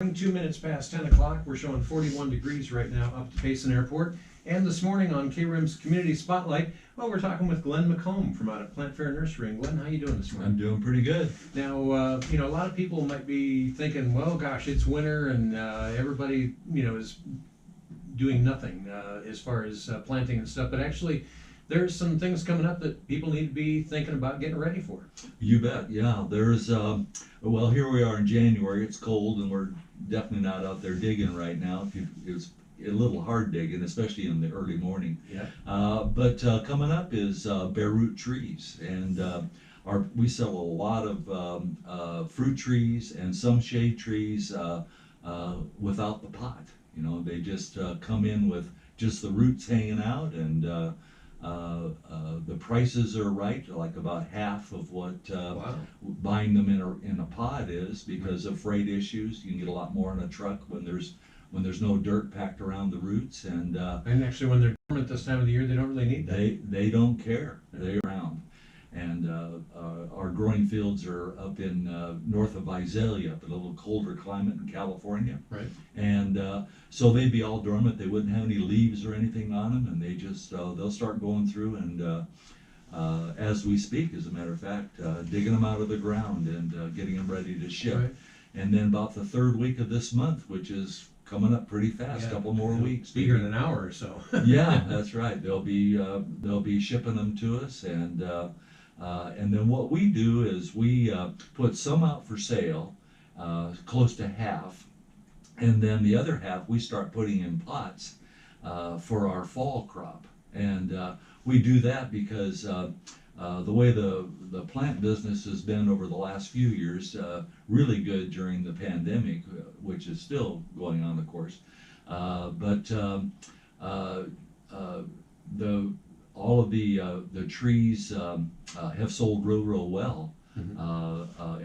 2 minutes past 10 o'clock. We're showing 41 degrees right now up to Payson Airport. And this morning on KRIM's Community Spotlight, well, we're talking with Glenn McComb from out at Plant Fair Nursery. And Glenn, how you doing this morning? I'm doing pretty good. Now, a lot of people might be thinking, well, gosh, it's winter and everybody, is doing nothing as far as planting and stuff. But actually, there's some things coming up that people need to be thinking about getting ready for. You bet. Yeah, there's, well, here we are in January. It's cold and we're definitely not out there digging right now. It's a little hard digging, especially in the early morning. Yeah. But coming up is bare root trees. And we sell a lot of fruit trees and some shade trees without the pot. They just come in with just the roots hanging out, and the prices are right, like about half of what buying them in a pod is, because of freight issues. You can get a lot more in a truck when there's no dirt packed around the roots, and actually when they're dormant this time of the year, they don't really need that. They don't care. They're around. And our growing fields are up in north of Visalia, up in a little colder climate in California. Right. And so they'd be all dormant. They wouldn't have any leaves or anything on them, and they just they'll start going through, and as we speak, as a matter of fact, digging them out of the ground and getting them ready to ship. Right. And then about the third week of this month, which is coming up pretty fast, a couple more weeks. Be here in an hour or so. Yeah, that's right. They'll be shipping them to us, and then what we do is we put some out for sale, close to half, and then the other half we start putting in pots for our fall crop. And we do that because the way the plant business has been over the last few years, really good during the pandemic, which is still going on, of course. But all of the trees have sold real well.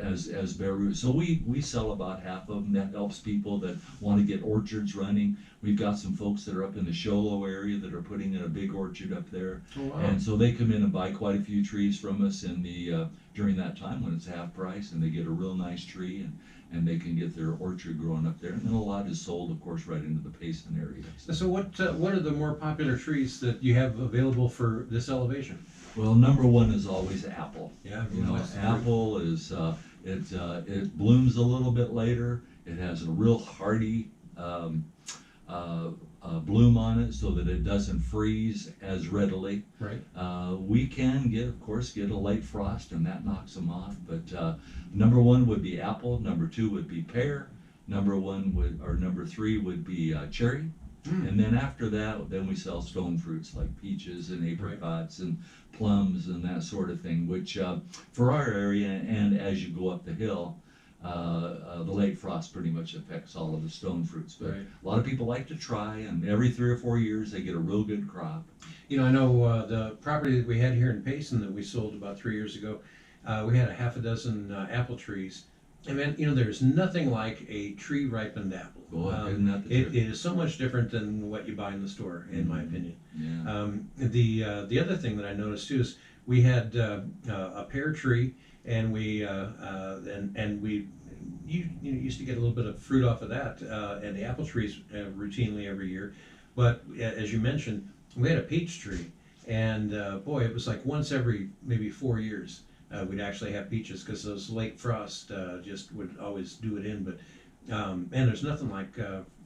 As bare root. So we sell about half of them. That helps people that want to get orchards running. We've got some folks that are up in the Sholo area that are putting in a big orchard up there. Oh, wow. And so they come in and buy quite a few trees from us during that time when it's half price, and they get a real nice tree, and they can get their orchard growing up there. And then a lot is sold, of course, right into the Payson area. So what are the more popular trees that you have available for this elevation? Well, number one is always apple. Yeah, apple is it blooms a little bit later. It has a real hardy bloom on it, so that it doesn't freeze as readily. Right. We can get a late frost, and that knocks them off. But number one would be apple. Number two would be pear. Number three would be cherry. And then after that, then we sell stone fruits like peaches and apricots and plums and that sort of thing, which for our area, and as you go up the hill, the late frost pretty much affects all of the stone fruits. But a lot of people like to try, and every 3 or 4 years they get a real good crop. I know the property that we had here in Payson that we sold about 3 years ago, we had a half a dozen apple trees. And man, there's nothing like a tree ripened apple. Boy, isn't that the truth? It is so much different than what you buy in the store, in my opinion. Yeah. The other thing that I noticed too is we had a pear tree, and we used to get a little bit of fruit off of that, and the apple trees routinely every year. But as you mentioned, we had a peach tree, and boy, it was like once every maybe 4 years. We'd actually have peaches, because those late frost just would always do it in. But man, there's nothing like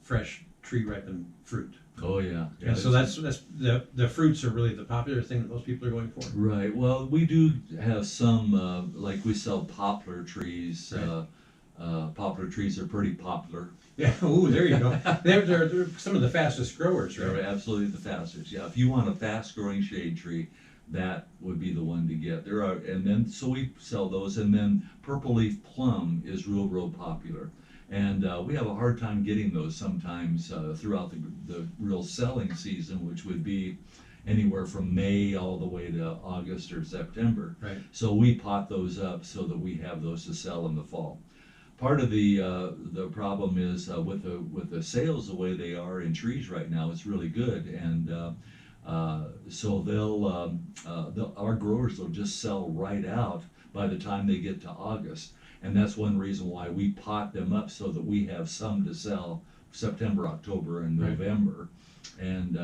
fresh tree ripened fruit. Oh yeah. And so that's the fruits are really the popular thing that most people are going for. Right. Well, we do have some like we sell poplar trees. Right. Poplar trees are pretty popular. Yeah. Ooh, there you go. They're some of the fastest growers, right? They're absolutely the fastest. Yeah. If you want a fast growing shade tree, that would be the one to get. So we sell those, and then purple leaf plum is real popular, and we have a hard time getting those sometimes throughout the real selling season, which would be anywhere from May all the way to August or September. Right. So we pot those up so that we have those to sell in the fall. Part of the problem is with the sales the way they are in trees right now, it's really good, and so our growers will just sell right out by the time they get to August. and that's one reason why we pot them up so that we have some to sell September, October, and Right. November, and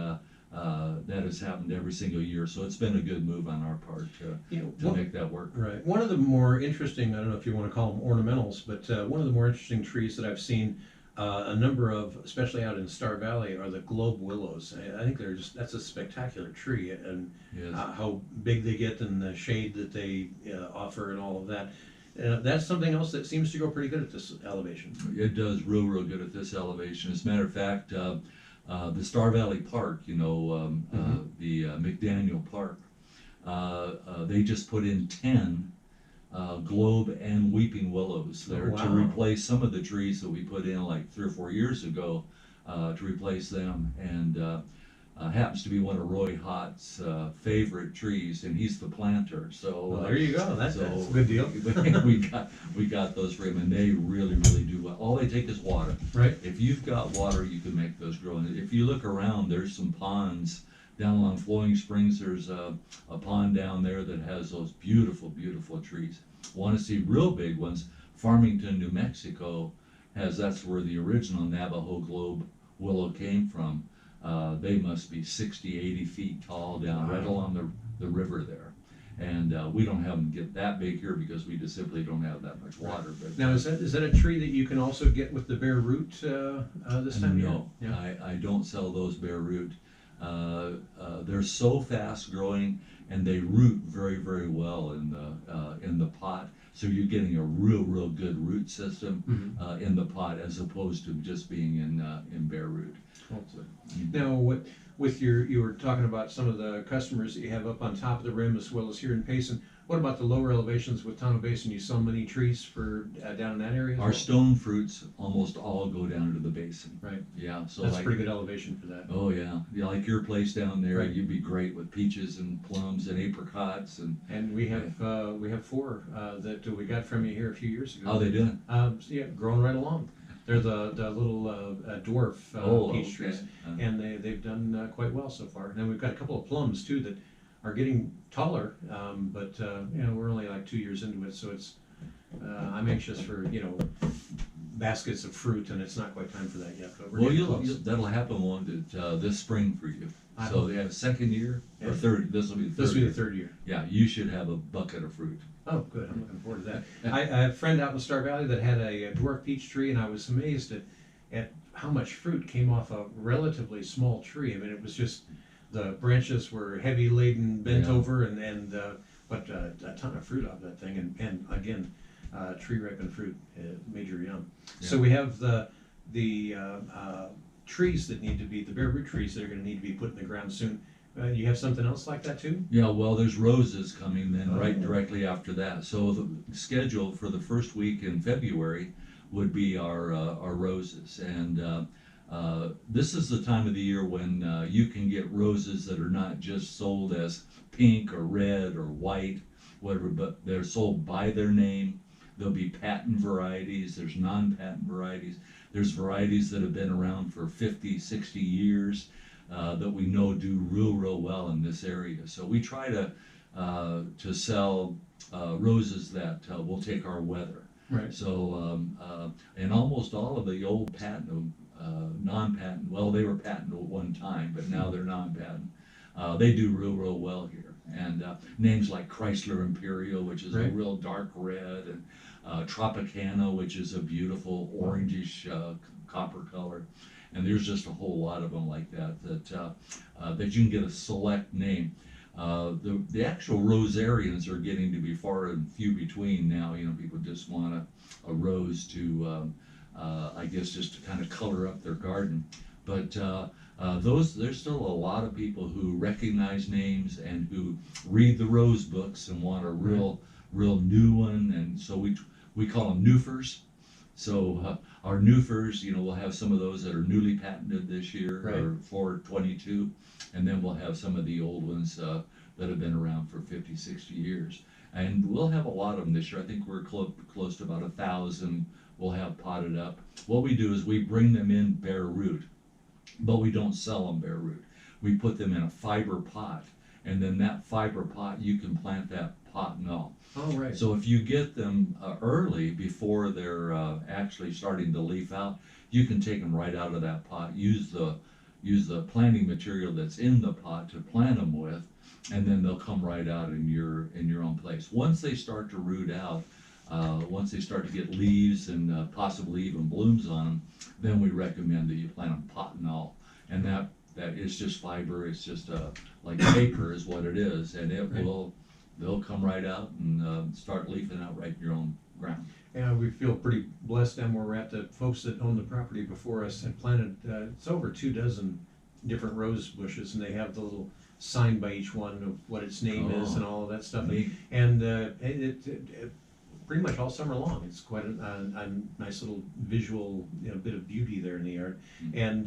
that has happened every single year. So it's been a good move on our part to make that work. Right. One of the more interesting, I don't know if you want to call them ornamentals, but one of the more interesting trees that I've seen a number of, especially out in Star Valley, are the globe willows. I think that's a spectacular tree, and Yes. how big they get and the shade that they offer and all of that. That's something else that seems to go pretty good at this elevation. It does real good at this elevation. As a matter of fact, the Star Valley Park, the McDaniel Park, they just put in 10 globe and weeping willows there to Wow. replace some of the trees that we put in like 3 or 4 years ago, to replace them. And happens to be one of Roy Hott's favorite trees, and he's the planter. So Well, there you go. That's a so good deal. we got those for him, and they really do well. All they take is water. Right. If you've got water, you can make those grow. And if you look around, there's some ponds down along Flowing Springs. There's a pond down there that has those beautiful trees. Want to see real big ones? Farmington, New Mexico that's where the original Navajo globe willow came from. They must be 60, 80 feet tall down right along the river there. And we don't have them get that big here because we just simply don't have that much water. But Now, is that a tree that you can also get with the bare root this time of year? no, Yeah. I don't sell those bare root. They're so fast growing, and they root very well in the pot. So you're getting a real good root system in the pot, as opposed to just being in bare root. Hopefully. Now, you were talking about some of the customers that you have up on top of the rim as well as here in Payson. What about the lower elevations with Town of Basin? You sell many trees for down in that area as Our well? stone fruits almost all go down to the basin. Right. Yeah, so That's like, pretty good elevation for that. oh yeah, like your place down there, Right. you'd be great with peaches and plums and apricots and. And we have 4 that we got from you here a few years ago. How they doing? Yeah, growing right along. They're the little dwarf peach trees, and they've done quite well so far. And then we've got a couple of plums too that are getting taller, but we're only like 2 years into it, so it's I'm anxious for baskets of fruit, and it's not quite time for that yet. But we're getting close. That'll happen, won't it, this spring for you? I So hope. they have a second year or Yeah. third. This will be the third. This will be year. the 3rd year. Yeah, you should have a bucket of fruit. Oh, good. I'm looking forward to that. I have a friend out in Star Valley that had a dwarf peach tree, and I was amazed at how much fruit came off a relatively small tree. I mean, it was just the branches were heavy laden, bent Yeah. over, but a ton of fruit off that thing, and again, tree ripened fruit, major yum. Yeah. So we have the trees that need to be the bare root trees that are going to need to be put in the ground soon. You have something else like that too? Yeah, well, there's roses coming then right Oh. directly after that. So the schedule for the first week in February would be our roses, and this is the time of the year when you can get roses that are not just sold as pink or red or white, whatever, but they're sold by their name. There'll be patent varieties, there's non-patent varieties, there's varieties that have been around for 50, 60 years that we know do real well in this area. So we try to sell roses that will take our weather. Right. So, and almost all of the old patent, non-patent, well, they were patent at one time, but now they're non-patent. They do real well here. And names like Chrysler Imperial, which is a Right. real dark red, and Tropicana, which is a beautiful orangish copper color. And there's just a whole lot of them like that that you can get a select name. The actual rosarians are getting to be far and few between now. People just want a rose to, I guess, just to kind of color up their garden. But there's still a lot of people who recognize names and who read the rose books and want a real new one. And so we call them newfers. So our newfers, we'll have some of those that are newly patented this year, Right. or for 22, and then we'll have some of the old ones that have been around for 50, 60 years. And we'll have a lot of them this year. I think we're close to about 1,000 we'll have potted up. What we do is we bring them in bare root, but we don't sell them bare root. We put them in a fiber pot, and then that fiber pot, you can plant that pot and all. Oh, right. So if you get them early before they're actually starting to leaf out, you can take them right out of that pot. Use the planting material that's in the pot to plant them with, and then they'll come right out in your own place. Once they start to root out, once they start to get leaves and possibly even blooms on them, then we recommend that you plant them pot and all. And that is just fiber. It's just like paper is what it is, and it Right. they'll come right out and start leafing out right in your own ground. Yeah, we feel pretty blessed down where we're at. The folks that own the property before us had planted, it's over 24 different rose bushes, and they have the little sign by each one of what its name is Oh, and all of that stuff. neat. And it pretty much all summer long. It's quite a nice little visual, bit of beauty there in the yard, and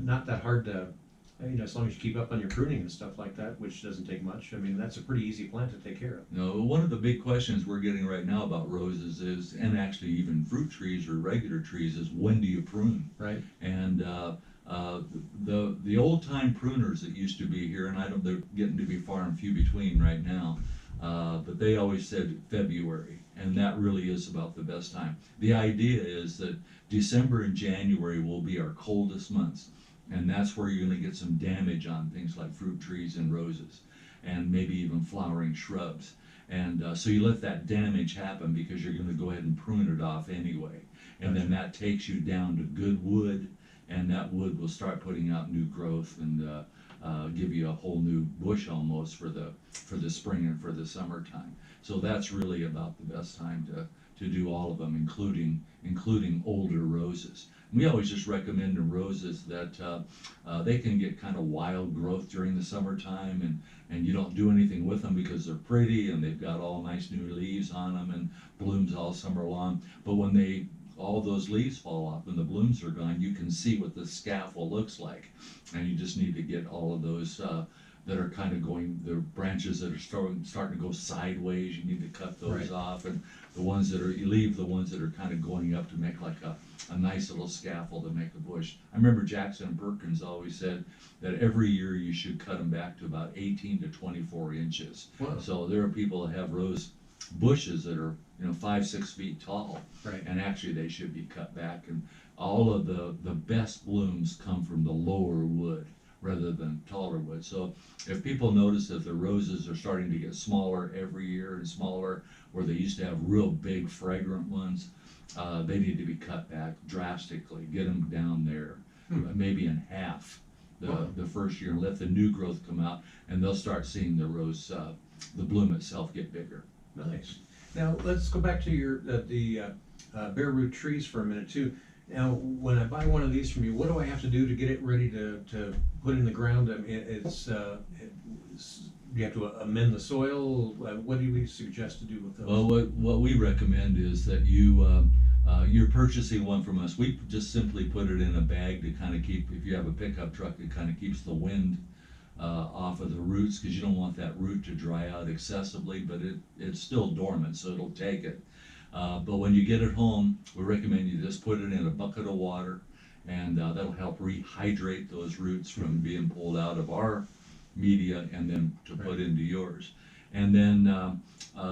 not that hard to, as long as you keep up on your pruning and stuff like that, which doesn't take much. I mean, that's a pretty easy plant to take care of. No, one of the big questions we're getting right now about roses is, and actually even fruit trees or regular trees, is when do you prune? Right. And the old time pruners that used to be here, and they're getting to be far and few between right now, but they always said February, and that really is about the best time. The idea is that December and January will be our coldest months, and that's where you're going to get some damage on things like fruit trees and roses, and maybe even flowering shrubs. And so you let that damage happen because you're going to go ahead and prune it off anyway, and then that takes you down to good wood, and that wood will start putting out new growth and give you a whole new bush almost for the spring and for the summertime. So that's really about the best time to do all of them, including older roses. We always just recommend in roses that they can get kind of wild growth during the summertime, and you don't do anything with them because they're pretty and they've got all nice new leaves on them and blooms all summer long. But when all those leaves fall off and the blooms are gone, you can see what the scaffold looks like, and you just need to get all of those that are kind of going, the branches that are starting to go sideways, you need to cut those Right. off, and you leave the ones that are kind of going up to make like a nice little scaffold to make a bush. I remember Jackson Perkins always said that every year you should cut them back to about 18 to 24 inches. Wow. So there are people that have rose bushes that are 5-6 feet tall, Right. and actually they should be cut back. And all of the best blooms come from the lower wood rather than taller wood. So if people notice that the roses are starting to get smaller every year and smaller, where they used to have real big fragrant ones, they need to be cut back drastically. Get them down there, maybe in half the first year, and let the new growth come out, and they'll start seeing the rose, the bloom itself get bigger. Nice. Now let's go back to your the bare root trees for a minute too. Now, when I buy one of these from you, what do I have to do to get it ready to put in the ground? I mean, you have to amend the soil. What do we suggest to do with those? Well, what we recommend is that you're purchasing one from us. We just simply put it in a bag to kind of keep, if you have a pickup truck, it kind of keeps the wind off of the roots, because you don't want that root to dry out excessively, but it's still dormant, so it'll take it. But when you get it home, we recommend you just put it in a bucket of water, and that'll help rehydrate those roots from being pulled out of our media and then to put into yours. And then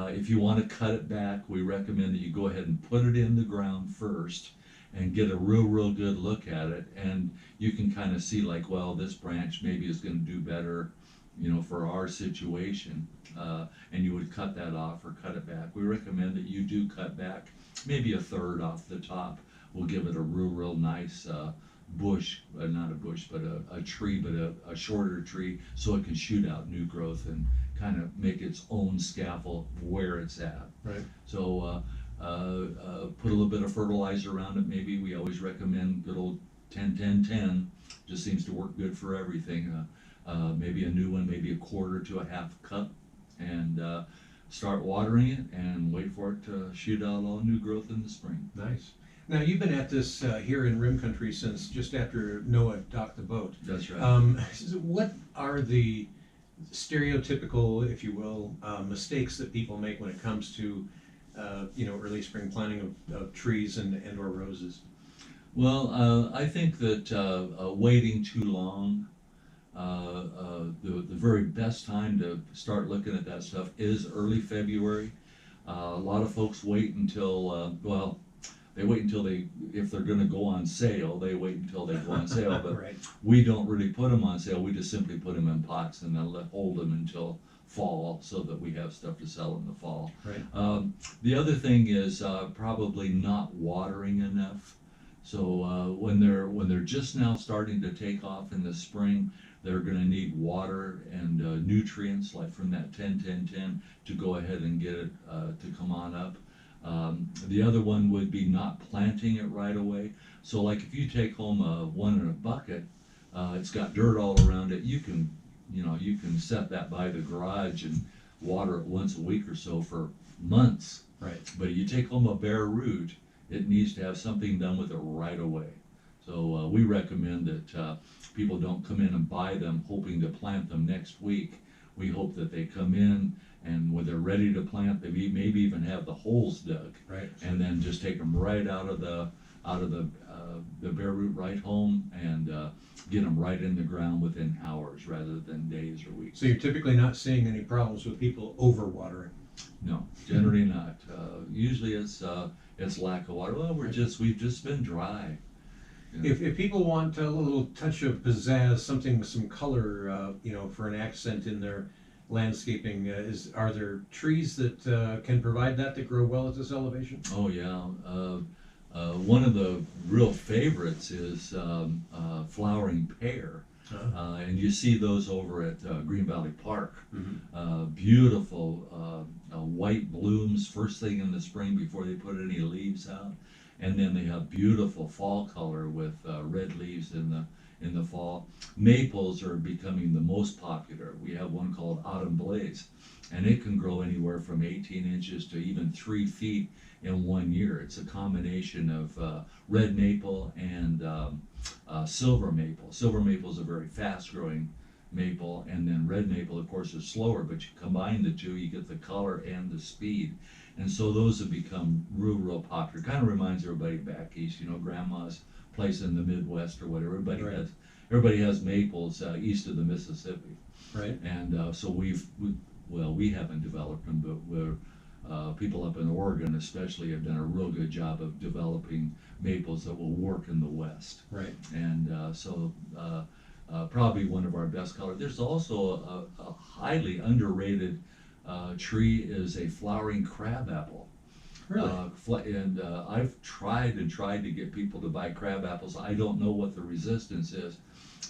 if you want to cut it back, we recommend that you go ahead and put it in the ground first and get a real good look at it, and you can kind of see like, well, this branch maybe is going to do better, for our situation, and you would cut that off or cut it back. We recommend that you do cut back maybe a third off the top. We'll give it a real nice bush, not a bush, but a tree, but a shorter tree, so it can shoot out new growth and kind of make its own scaffold where it's at. Right. So put a little bit of fertilizer around it. Maybe we always recommend good old 10-10-10. Just seems to work good for everything. Maybe a new one, maybe a quarter to a half cup, and start watering it and wait for it to shoot out all new growth in the spring. Nice. Now, you've been at this here in Rim Country since just after Noah docked the boat. That's right. What are the stereotypical, if you will, mistakes that people make when it comes to, early spring planting of trees and or roses? Well, I think that waiting too long the very best time to start looking at that stuff is early February. A lot of folks wait until, well, they wait until if they're going to go on sale, they wait until they go on sale. But Right. we don't really put them on sale. We just simply put them in pots and then hold them until fall so that we have stuff to sell in the fall. Right. The other thing is probably not watering enough. So when they're just now starting to take off in the spring, they're going to need water and nutrients like from that 10-10-10 to go ahead and get it to come on up. The other one would be not planting it right away. So like if you take home one in a bucket, it's got dirt all around it. You can set that by the garage and water it once a week or so for months. Right. But you take home a bare root, it needs to have something done with it right away. So we recommend that people don't come in and buy them hoping to plant them next week. We hope that they come in and when they're ready to plant, they maybe even have the holes dug. Right. And then just take them right out of the bare root right home and get them right in the ground within hours rather than days or weeks. So you're typically not seeing any problems with people overwatering? No, generally not. Usually it's lack of water. Well, we've just been dry. You know. If people want a little touch of pizzazz, something with some color, for an accent in their landscaping, are there trees that can provide that grow well at this elevation? Oh yeah. One of the real favorites is flowering pear. And you see those over at Green Valley Park. Mm-hmm. Beautiful white blooms first thing in the spring before they put any leaves out, and then they have beautiful fall color with red leaves in the fall. Maples are becoming the most popular. We have one called Autumn Blaze, and it can grow anywhere from 18 inches to even 3 feet in 1 year. It's a combination of red maple and silver maple. Silver maple is a very fast-growing maple, and then red maple, of course, is slower, but you combine the two, you get the color and the speed. And so those have become real popular. Kind of reminds everybody back east, grandma's place in the Midwest or whatever. Everybody has maples east of the Mississippi. Right. And so we haven't developed them, but people up in Oregon especially have done a real good job of developing maples that will work in the West. Right. And so probably one of our best colors. There's also a highly underrated tree is a flowering crabapple. Really? I've tried to get people to buy crab apples. I don't know what the resistance is,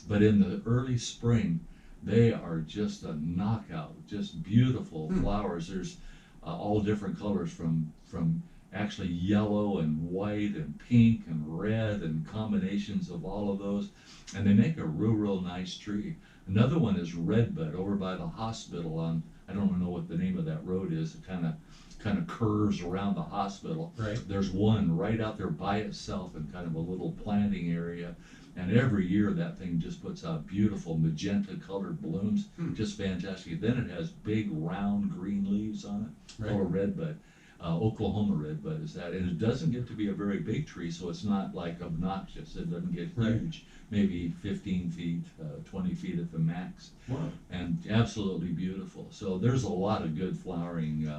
but in the early spring, they are just a knockout, just beautiful flowers. There's all different colors from actually yellow and white and pink and red and combinations of all of those, and they make a real nice tree. Another one is redbud over by the hospital on, I don't know what the name of that road is. It kind of curves around the hospital. Right. There's one right out there by itself in kind of a little planting area, and every year that thing just puts out beautiful magenta colored blooms, just fantastic. Then it has big round green leaves on it, or redbud. Oklahoma redbud is that, and it doesn't get to be a very big tree, so it's not like obnoxious. It doesn't get huge, maybe 15 feet, 20 feet at the max. Wow. And absolutely beautiful. So there's a lot of good flowering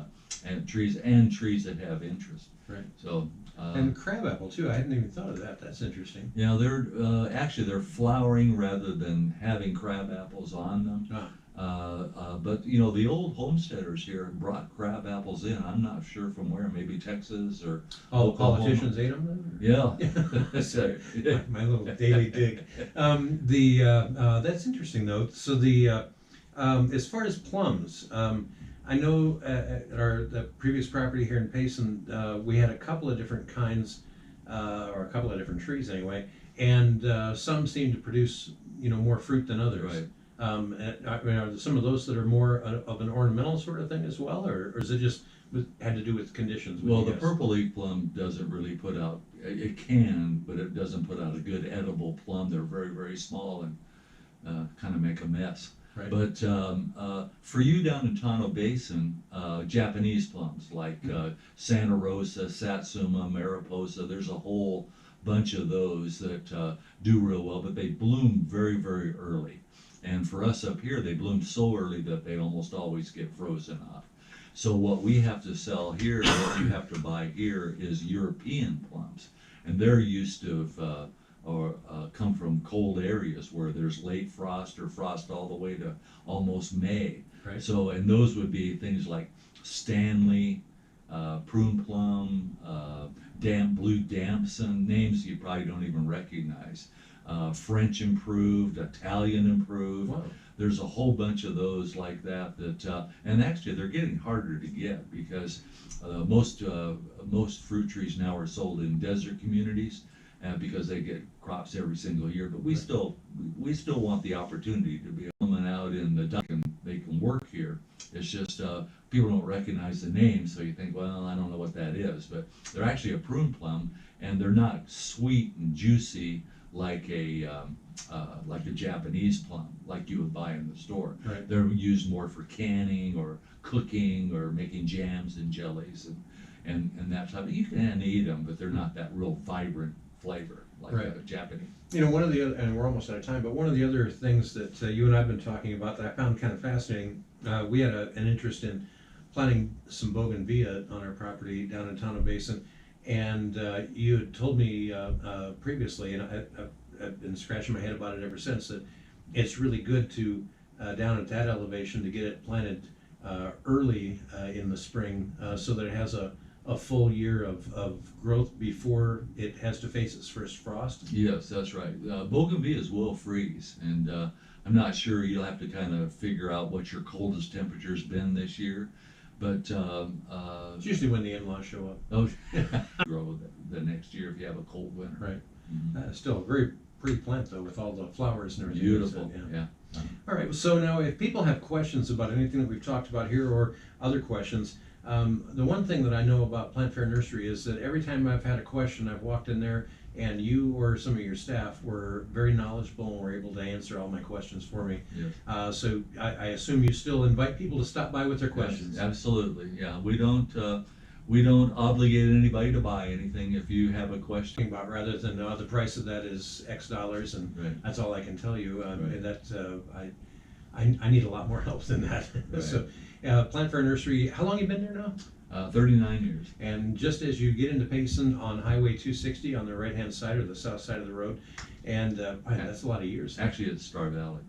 and trees that have interest. Right. So and crabapple too. I hadn't even thought of that. That's interesting. Yeah, they're flowering rather than having crab apples on them. But the old homesteaders here brought crab apples in. I'm not sure from where, maybe Texas or All the Oklahoma. politicians ate them then? Yeah. Sorry, my little daily dig. That's interesting though. So as far as plums, I know at the previous property here in Payson, we had a couple of different kinds, or a couple of different trees anyway, and some seem to produce more fruit than others. Right. Are there some of those that are more of an ornamental sort of thing as well, or is it just had to do with conditions? Well, the purple leaf plum doesn't really put out, it can, but it doesn't put out a good edible plum. They're very small and kind of make a mess. Right. But for you down in Tono Basin, Japanese plums like Santa Rosa, Satsuma, Mariposa, there's a whole bunch of those that do real well, but they bloom very, very early. And for us up here, they bloom so early that they almost always get frozen off. So what we have to sell here, what you have to buy here, is European plums, and they're used to come from cold areas where there's late frost or frost all the way to almost May. Right. So, and those would be things like Stanley, prune plum, blue damson, names you probably don't even recognize. French improved, Italian improved. Wow. There's a whole bunch of those like that, and actually they're getting harder to get because most fruit trees now are sold in desert communities, because they get crops every single year. But we still want the opportunity to be coming out in the duck and they can work here. It's just people don't recognize the name, so you think, well, I don't know what that is. But they're actually a prune plum, and they're not sweet and juicy like a Japanese plum, like you would buy in the store. Right. They're used more for canning or cooking or making jams and jellies and that type. You can eat them, but they're not that real vibrant flavor like Right. a Japanese. You know, one of the other, and we're almost out of time, but one of the other things that you and I have been talking about that I found kind of fascinating, we had an interest in planting some bougainvillea on our property down in Tono Basin, and you had told me previously, and I've been scratching my head about it ever since, that it's really good to, down at that elevation, to get it planted early in the spring, so that it has a full year of growth before it has to face its first frost. Yes, that's right. Bougainvilleas will freeze, and I'm not sure, you'll have to kind of figure out what your coldest temperature's been this year. But It's usually when the in-laws show up. oh, grow the next year if you have a cold winter. Right. Mhm. Still a very pretty plant though, with all the flowers and everything. Beautiful, Yeah. yeah. All right. So now, if people have questions about anything that we've talked about here or other questions, the one thing that I know about Plant Fair Nursery is that every time I've had a question, I've walked in there and you or some of your staff were very knowledgeable and were able to answer all my questions for me. Yes. So I assume you still invite people to stop by with their questions. Yes, absolutely, yeah. We don't obligate anybody to buy anything. If you have a question, About rather than the price of that is X dollars, and right. that's all I can tell you. Right. That I need a lot more help than that. Right. So, Plant Fair Nursery. How long you been there now? 39 years. And just as you get into Payson on Highway 260 on the right-hand side or the south side of the road, and that's a lot of years. Actually, it's Star Valley.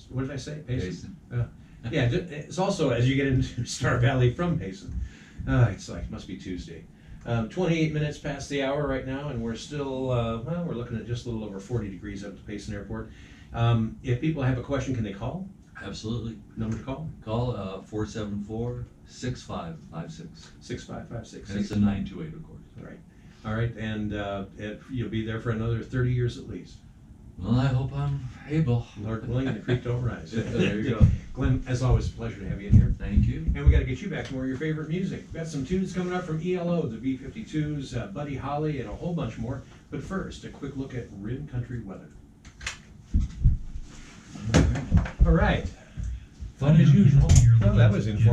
What did I say? Payson. Payson. Yeah, it's also as you get into Star Valley from Payson. It's like, must be Tuesday. 28 minutes past the hour right now, and we're still, we're looking at just a little over 40 degrees up at the Payson Airport. If people have a question, can they call? Absolutely. Number to call? Call 474-6556. 6556. And it's a 928, of course. Right. All right, and you'll be there for another 30 years at least. Well, I hope I'm able. Lord willing, the creek don't rise. There you go. Glenn, as always, a pleasure to have you in here. Thank you. And we got to get you back to more of your favorite music. We've got some tunes coming up from ELO, the B-52s, Buddy Holly, and a whole bunch more. But first, a quick look at Rim Country weather. All right. Fun as usual. Well, that was informative.